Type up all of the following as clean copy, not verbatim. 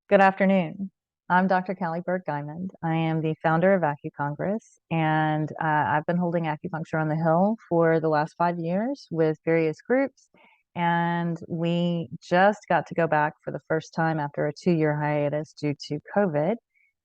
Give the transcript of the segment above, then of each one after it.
Good afternoon. I'm Dr. Kallie Byrd Guimond. I am the founder of AcuCongress, and I've been holding Acupuncture on the Hill for the last 5 years with various groups. And we just got to go back for the first time after a 2-year hiatus due to COVID.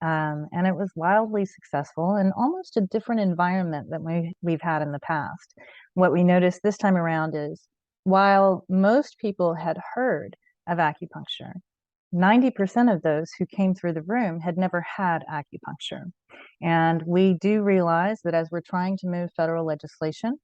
And it was wildly successful and almost a different environment than we've had in the past. What we noticed this time around is while most people had heard of acupuncture, 90% of those who came through the room had never had acupuncture. And we do realize that as we're trying to move federal legislation,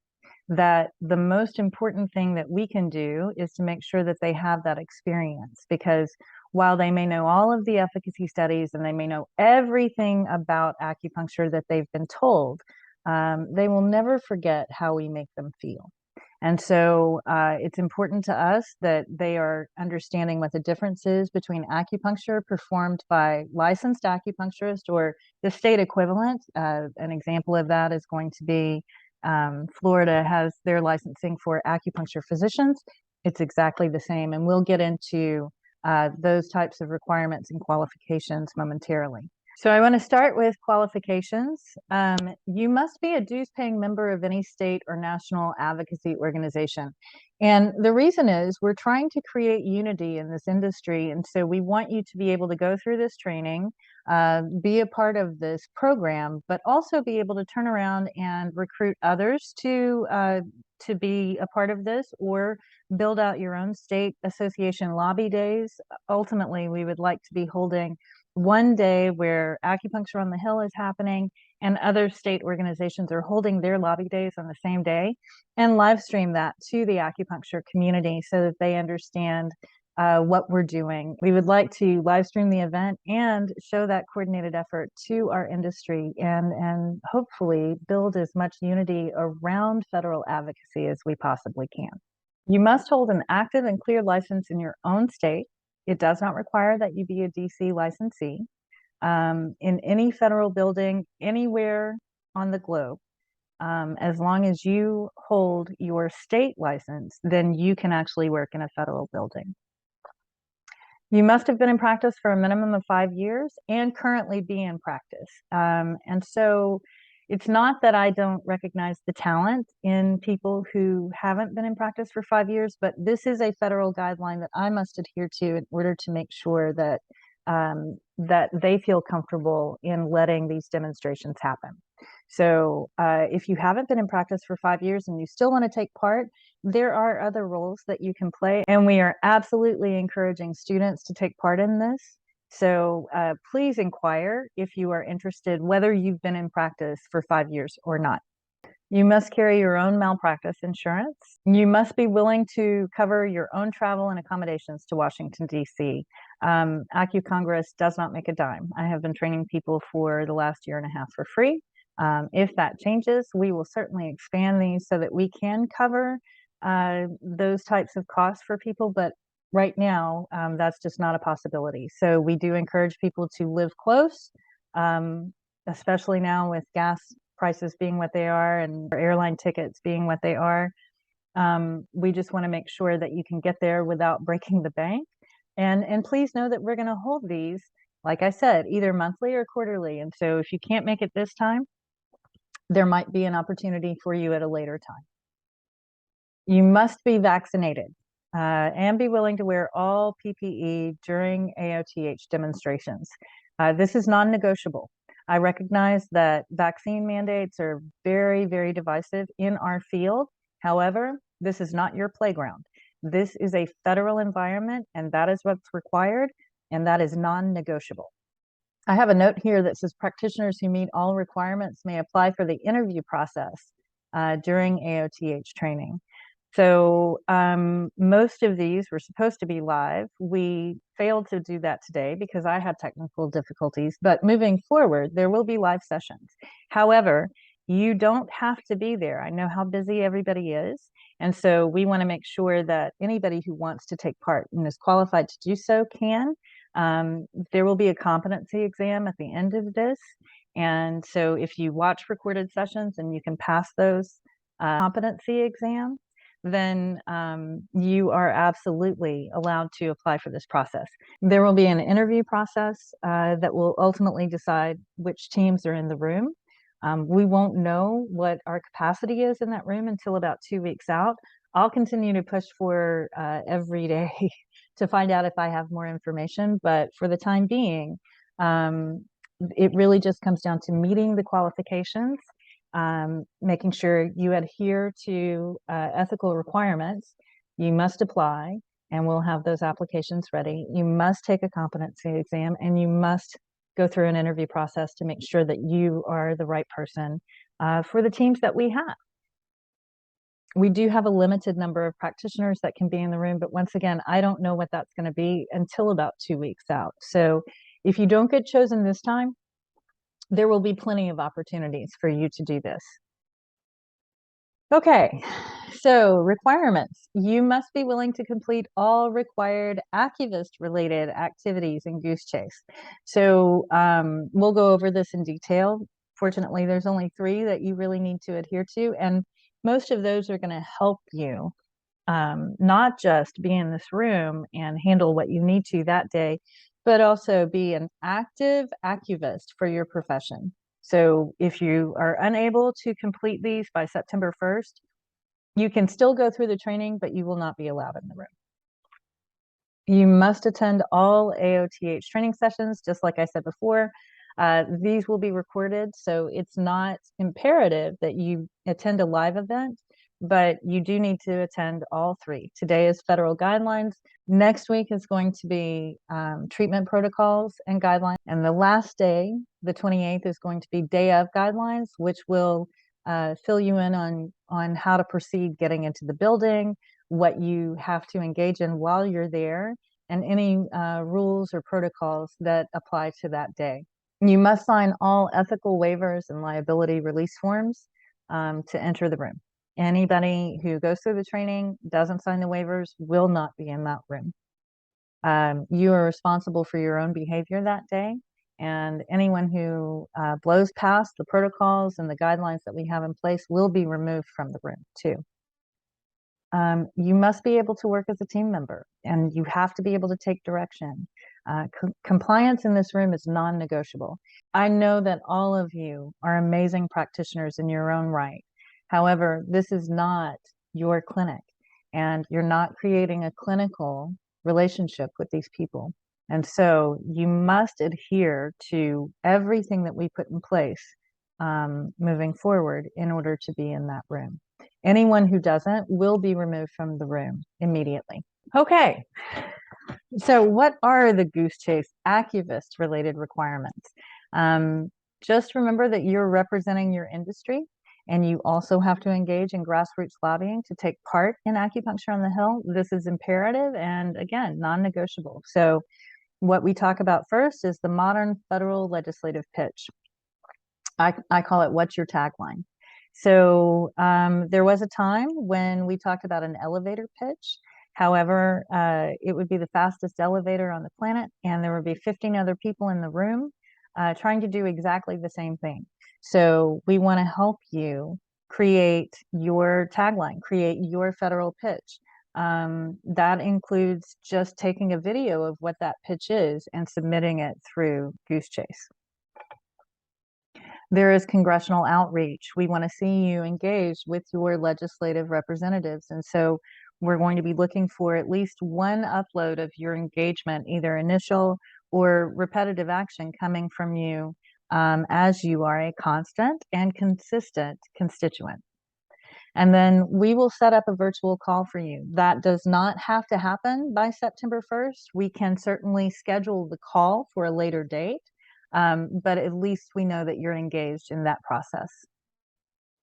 that the most important thing that we can do is to make sure that they have that experience, because while they may know all of the efficacy studies and they may know everything about acupuncture that they've been told, they will never forget how we make them feel. And so it's important to us that they are understanding what the difference is between acupuncture performed by licensed acupuncturists or the state equivalent. An example of that is going to be Florida has their licensing for acupuncture physicians. It's exactly the same. And we'll get into those types of requirements and qualifications momentarily. So I want to start with qualifications. You must be a dues-paying member of any state or national advocacy organization. And the reason is we're trying to create unity in this industry. And so we want you to be able to go through this training, be a part of this program, but also be able to turn around and recruit others to be a part of this, or build out your own state association lobby days. Ultimately, we would like to be holding one day where Acupuncture on the Hill is happening and other state organizations are holding their lobby days on the same day, and live stream that to the acupuncture community so that they understand what we're doing. We would like to live stream the event and show that coordinated effort to our industry, and hopefully build as much unity around federal advocacy as we possibly can. You must hold an active and clear license in your own state. It does not require that you be a DC licensee. In any federal building, anywhere on the globe, as long as you hold your state license, then you can actually work in a federal building. You must have been in practice for a minimum of 5 years and currently be in practice. And so it's not that I don't recognize the talent in people who haven't been in practice for 5 years, but this is a federal guideline that I must adhere to in order to make sure that that they feel comfortable in letting these demonstrations happen. So if you haven't been in practice for 5 years and you still want to take part, there are other roles that you can play, and we are absolutely encouraging students to take part in this. So please inquire if you are interested, whether you've been in practice for 5 years or not. You must carry your own malpractice insurance. You must be willing to cover your own travel and accommodations to Washington, D.C. AcuCongress does not make a dime. I have been training people for the last year and a half for free. If that changes, we will certainly expand these so that we can cover those types of costs for people. But right now, that's just not a possibility. So we do encourage people to live close, especially now with gas prices being what they are and airline tickets being what they are. We just want to make sure that you can get there without breaking the bank. And please know that we're going to hold these, like I said, either monthly or quarterly. And so if you can't make it this time, there might be an opportunity for you at a later time. You must be vaccinated and be willing to wear all PPE during AOTH demonstrations. This is non-negotiable. I recognize that vaccine mandates are very, very divisive in our field. However, this is not your playground. This is a federal environment, and that is what's required, and that is non-negotiable. I have a note here that says practitioners who meet all requirements may apply for the interview process during AOTH training. So most of these were supposed to be live. We failed to do that today because I had technical difficulties, but moving forward, there will be live sessions. However, you don't have to be there. I know how busy everybody is. And so we want to make sure that anybody who wants to take part and is qualified to do so can. There will be a competency exam at the end of this. And so if you watch recorded sessions and you can pass those competency exam, then you are absolutely allowed to apply for this process. There will be an interview process that will ultimately decide which teams are in the room. We won't know what our capacity is in that room until about 2 weeks out. I'll continue to push for every day to find out if I have more information, but for the time being, it really just comes down to meeting the qualifications, making sure you adhere to ethical requirements. You must apply, and we'll have those applications ready. You must take a competency exam, and you must go through an interview process to make sure that you are the right person for the teams that we have. We do have a limited number of practitioners that can be in the room, but once again, I don't know what that's going to be until about 2 weeks out. So if you don't get chosen this time, there will be plenty of opportunities for you to do this. Okay, so requirements. You must be willing to complete all required Accuvist-related activities in Goose Chase. So we'll go over this in detail. Fortunately, there's only 3 that you really need to adhere to, and most of those are going to help you not just be in this room and handle what you need to that day, but also be an active Accuvist for your profession. So if you are unable to complete these by September 1st, you can still go through the training, but you will not be allowed in the room. You must attend all AOTH training sessions, just like I said before. These will be recorded, so it's not imperative that you attend a live event, but you do need to attend all 3. Today is federal guidelines. Next week is going to be treatment protocols and guidelines. And the last day, the 28th, is going to be day of guidelines, which will fill you in on how to proceed getting into the building, what you have to engage in while you're there, and any rules or protocols that apply to that day. You must sign all ethical waivers and liability release forms to enter the room. Anybody who goes through the training, doesn't sign the waivers, will not be in that room. You are responsible for your own behavior that day, and anyone who blows past the protocols and the guidelines that we have in place will be removed from the room too. You must be able to work as a team member, and you have to be able to take direction. Compliance in this room is non-negotiable. I know that all of you are amazing practitioners in your own right. However, this is not your clinic, and you're not creating a clinical relationship with these people. And so you must adhere to everything that we put in place moving forward in order to be in that room. Anyone who doesn't will be removed from the room immediately. Okay, so what are the Goose Chase Accuvist related requirements? Just remember that you're representing your industry, and you also have to engage in grassroots lobbying to take part in Acupuncture on the Hill. This is imperative and, again, non-negotiable. So what we talk about first is the modern federal legislative pitch. I call it, what's your tagline? So there was a time when we talked about an elevator pitch. However, it would be the fastest elevator on the planet, and there would be 15 other people in the room trying to do exactly the same thing. So we want to help you create your tagline, create your federal pitch. That includes just taking a video of what that pitch is and submitting it through Goose Chase. There is congressional outreach. We want to see you engaged with your legislative representatives. And so we're going to be looking for at least one upload of your engagement, either initial or repetitive action coming from you as you are a constant and consistent constituent. And then we will set up a virtual call for you. That does not have to happen by September 1st. We can certainly schedule the call for a later date. But at least we know that you're engaged in that process.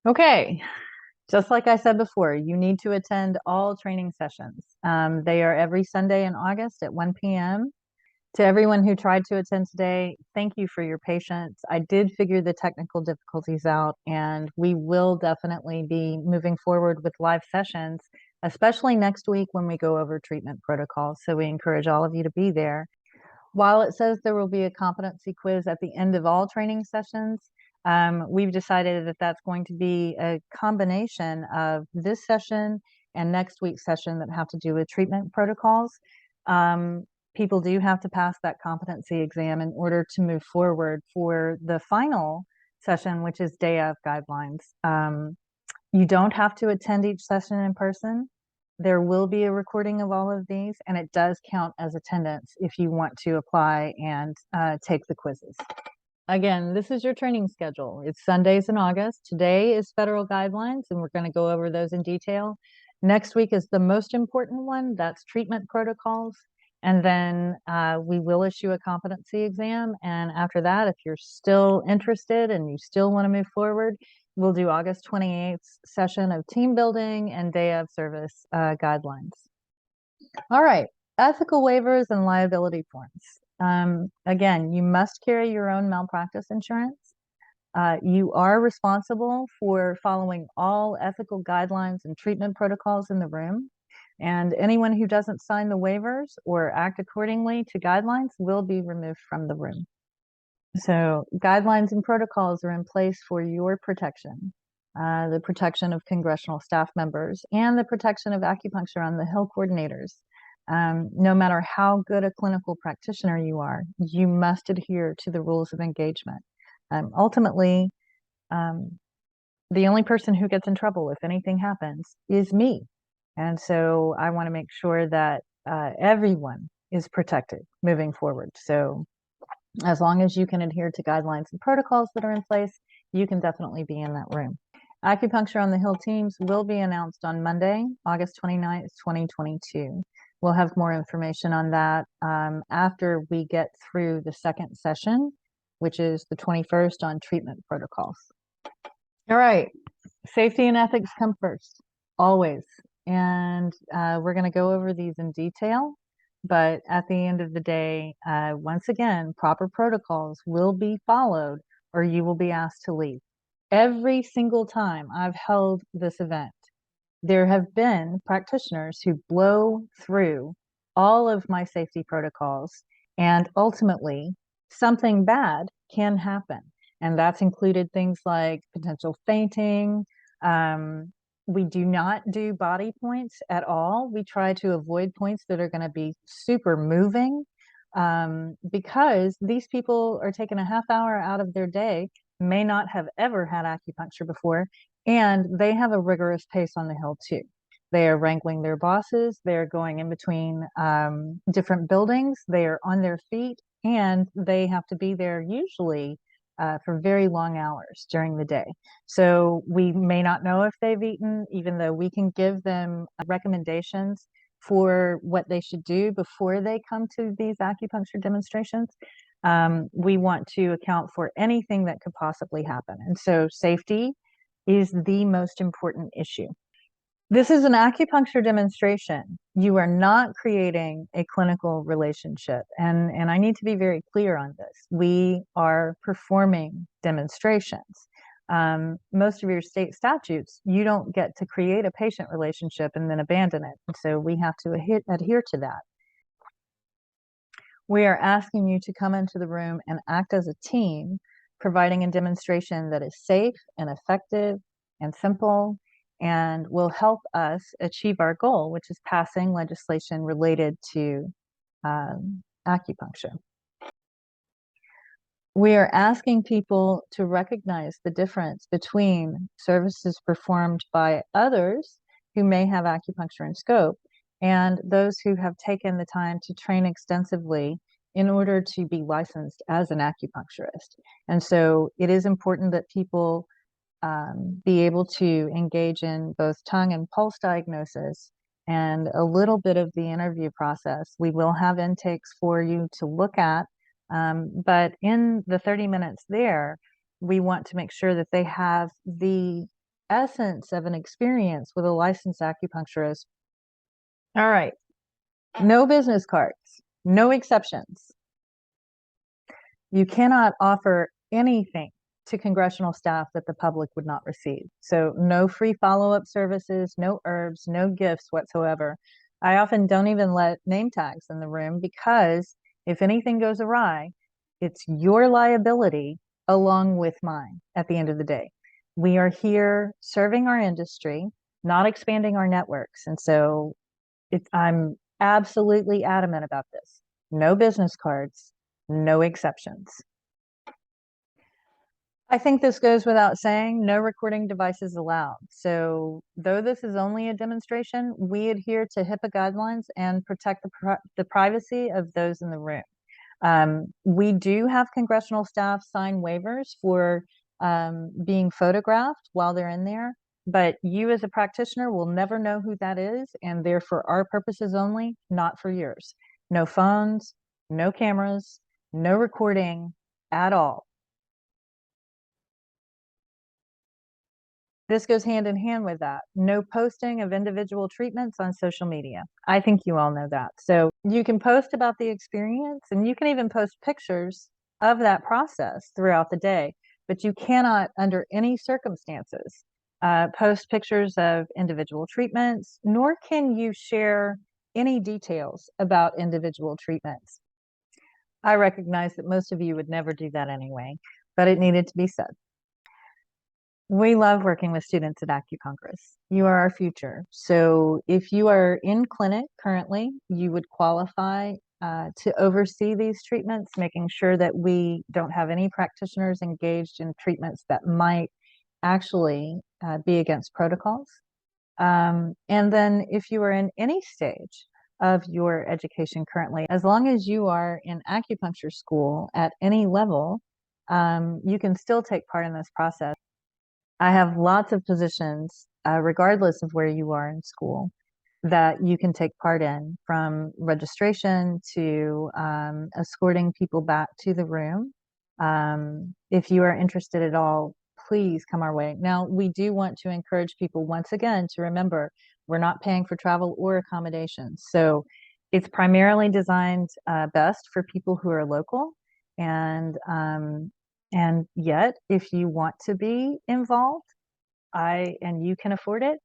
Okay, just like I said before, you need to attend all training sessions. They are every Sunday in August at 1 p.m. To everyone who tried to attend today, thank you for your patience. I did figure the technical difficulties out, and we will definitely be moving forward with live sessions, especially next week when we go over treatment protocols. So we encourage all of you to be there. While it says there will be a competency quiz at the end of all training sessions, we've decided that that's going to be a combination of this session and next week's session that have to do with treatment protocols. People do have to pass that competency exam in order to move forward for the final session, which is day of guidelines. You don't have to attend each session in person. There will be a recording of all of these, and it does count as attendance if you want to apply and take the quizzes. Again, this is your training schedule. It's Sundays in August. Today is federal guidelines, and we're going to go over those in detail. Next week is the most important one. That's treatment protocols. And then we will issue a competency exam. And after that, if you're still interested and you still want to move forward, we'll do August 28th session of team building and day of service guidelines. All right, ethical waivers and liability forms. Again, you must carry your own malpractice insurance. You are responsible for following all ethical guidelines and treatment protocols in the room. And anyone who doesn't sign the waivers or act accordingly to guidelines will be removed from the room. So guidelines and protocols are in place for your protection, the protection of congressional staff members, and the protection of Acupuncture on the Hill coordinators. No matter how good a clinical practitioner you are, you must adhere to the rules of engagement. Ultimately, the only person who gets in trouble if anything happens is me. And so I want to make sure that everyone is protected moving forward. So as long as you can adhere to guidelines and protocols that are in place, you can definitely be in that room. Acupuncture on the Hill teams will be announced on Monday, August 29th, 2022. We'll have more information on that after we get through the second session, which is the 21st on treatment protocols. All right, safety and ethics come first, always. And we're going to go over these in detail. But at the end of the day, once again, proper protocols will be followed or you will be asked to leave. Every single time I've held this event, there have been practitioners who blow through all of my safety protocols, and ultimately something bad can happen. And that's included things like potential fainting. We do not do body points at all. We try to avoid points that are going to be super moving because these people are taking a half hour out of their day, may not have ever had acupuncture before, and they have a rigorous pace on the hill too. They are wrangling their bosses. They are going in between different buildings. They are on their feet, and they have to be there usually for very long hours during the day. So we may not know if they've eaten, even though we can give them recommendations for what they should do before they come to these acupuncture demonstrations. We want to account for anything that could possibly happen. And so safety is the most important issue. This is an acupuncture demonstration. You are not creating a clinical relationship. And I need to be very clear on this. We are performing demonstrations. Most of your state statutes, you don't get to create a patient relationship and then abandon it. And so we have to adhere to that. We are asking you to come into the room and act as a team, providing a demonstration that is safe and effective and simple, and will help us achieve our goal, which is passing legislation related to acupuncture. We are asking people to recognize the difference between services performed by others who may have acupuncture in scope and those who have taken the time to train extensively in order to be licensed as an acupuncturist. And so it is important that people be able to engage in both tongue and pulse diagnosis and a little bit of the interview process. We will have intakes for you to look at, but in the 30 minutes there, we want to make sure that they have the essence of an experience with a licensed acupuncturist. All right, no business cards, no exceptions. You cannot offer anything to congressional staff that the public would not receive. So no free follow-up services, no herbs, no gifts whatsoever. I often don't even let name tags in the room because if anything goes awry, it's your liability along with mine at the end of the day. We are here serving our industry, not expanding our networks. And so I'm absolutely adamant about this. No business cards, no exceptions. I think this goes without saying, no recording devices allowed. So though this is only a demonstration, we adhere to HIPAA guidelines and protect the privacy of those in the room. We do have congressional staff sign waivers for being photographed while they're in there, but you as a practitioner will never know who that is, and they're for our purposes only, not for yours. No phones, no cameras, no recording at all. This goes hand in hand with that. No posting of individual treatments on social media. I think you all know that. So you can post about the experience, and you can even post pictures of that process throughout the day, but you cannot, under any circumstances, post pictures of individual treatments, nor can you share any details about individual treatments. I recognize that most of you would never do that anyway, but it needed to be said. We love working with students at AcuCongress. You are our future. So if you are in clinic currently, you would qualify to oversee these treatments, making sure that we don't have any practitioners engaged in treatments that might actually be against protocols. And then if you are in any stage of your education currently, as long as you are in acupuncture school at any level, you can still take part in this process. I have lots of positions, regardless of where you are in school, that you can take part in, from registration to escorting people back to the room. If you are interested at all, please come our way. Now, we do want to encourage people once again to remember we're not paying for travel or accommodations. So it's primarily designed best for people who are local. And yet, if you want to be involved, and you can afford it,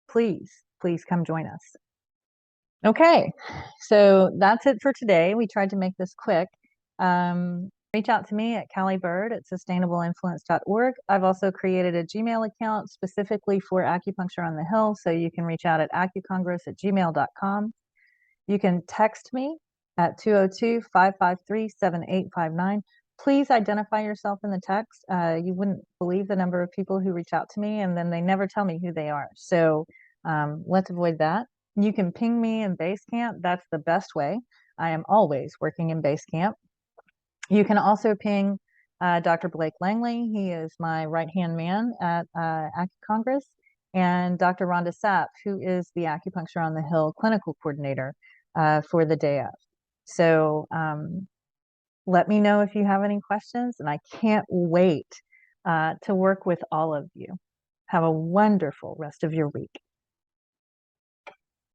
please come join us. Okay, so that's it for today. We tried to make this quick. Reach out to me at kalliebyrd@sustainableinfluence.org. I've also created a Gmail account specifically for Acupuncture on the Hill, so you can reach out at acucongress@gmail.com. You can text me at 202-553-7859. Please identify yourself in the text. You wouldn't believe the number of people who reach out to me and then they never tell me who they are. So let's avoid that. You can ping me in Basecamp. That's the best way. I am always working in Basecamp. You can also ping Dr. Blake Langley. He is my right-hand man at AcuCongress, and Dr. Rhonda Sapp, who is the Acupuncture on the Hill clinical coordinator for the day of. So let me know if you have any questions, and I can't wait to work with all of you. Have a wonderful rest of your week.